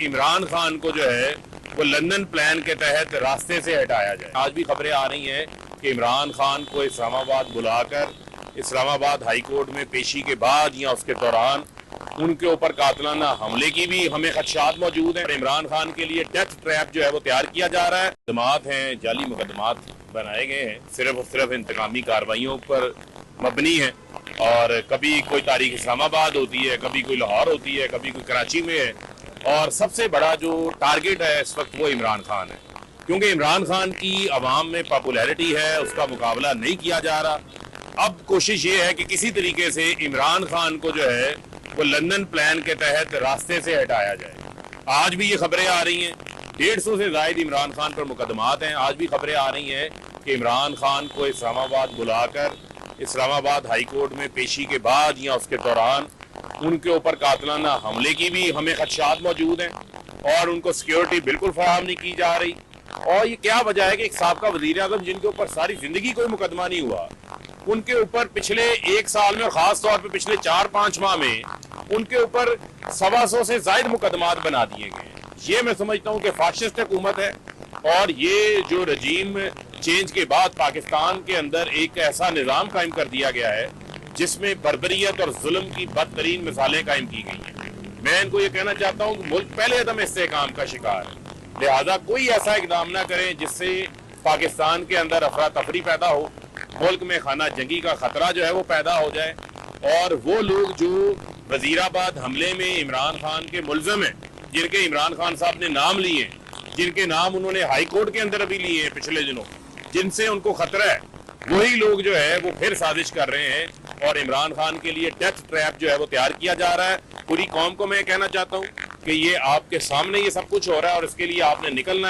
عمران خان کو جو ہے وہ لندن پلان کے تحت راستے سے ہٹایا جائے۔ آج بھی خبریں آ رہی ہیں کہ عمران خان کو اسلام آباد بلا کر اسلام آباد ہائی کورٹ میں پیشی کے بعد یا اس کے دوران ان کے اوپر قاتلانہ حملے کی بھی ہمیں خدشات موجود ہیں۔ عمران خان کے لیے ڈیتھ ٹریپ جو ہے وہ تیار کیا جا رہا ہے۔ مقدمات ہیں، جعلی مقدمات بنائے گئے ہیں، صرف انتقامی کارروائیوں پر مبنی ہے، اور کبھی کوئی تاریخ اسلام آباد ہوتی ہے، کبھی کوئی لاہور ہوتی ہے، کبھی کوئی کراچی میں ہے، اور سب سے بڑا جو ٹارگٹ ہے اس وقت وہ عمران خان ہے، کیونکہ عمران خان کی عوام میں پاپولیرٹی ہے، اس کا مقابلہ نہیں کیا جا رہا۔ اب کوشش یہ ہے کہ کسی طریقے سے عمران خان کو جو ہے وہ لندن پلان کے تحت راستے سے ہٹایا جائے۔ آج بھی یہ خبریں آ رہی ہیں، 150 سے زائد عمران خان پر مقدمات ہیں۔ آج بھی خبریں آ رہی ہیں کہ عمران خان کو اسلام آباد بلا کر اسلام آباد ہائی کورٹ میں پیشی کے بعد یا اس کے دوران ان کے اوپر قاتلانہ حملے کی بھی ہمیں خدشات موجود ہیں، اور ان کو سیکیورٹی بالکل فراہم نہیں کی جا رہی۔ اور یہ کیا وجہ ہے کہ ایک سابقہ وزیر اعظم جن کے اوپر ساری زندگی کوئی مقدمہ نہیں ہوا، ان کے اوپر پچھلے 1 سال میں اور خاص طور پہ پچھلے 4-5 ماہ میں ان کے اوپر 125 سے زائد مقدمات بنا دیے گئے۔ یہ میں سمجھتا ہوں کہ فاشسٹ حکومت ہے، اور یہ جو رجیم چینج کے بعد پاکستان کے اندر ایک ایسا نظام قائم کر دیا گیا ہے جس میں بربریت اور ظلم کی بدترین مثالیں قائم کی گئی ہیں۔ میں ان کو یہ کہنا چاہتا ہوں کہ ملک پہلے عدم استحکام کا شکار ہے، لہذا کوئی ایسا اقدام نہ کریں جس سے پاکستان کے اندر افراتفری پیدا ہو، ملک میں خانہ جنگی کا خطرہ جو ہے وہ پیدا ہو جائے، اور وہ لوگ جو وزیر آباد حملے میں عمران خان کے ملزم ہیں، جن کے عمران خان صاحب نے نام لیے ہیں، جن کے نام انہوں نے ہائی کورٹ کے اندر ابھی لیے ہیں پچھلے دنوں، جن سے ان کو خطرہ ہے، وہی لوگ جو ہے وہ پھر سازش کر رہے ہیں، اور عمران خان کے لیے ڈیتھ ٹریپ جو ہے وہ تیار کیا جا رہا ہے۔ پوری قوم کو میں کہنا چاہتا ہوں کہ یہ آپ کے سامنے یہ سب کچھ ہو رہا ہے، اور اس کے لیے آپ نے نکلنا ہے۔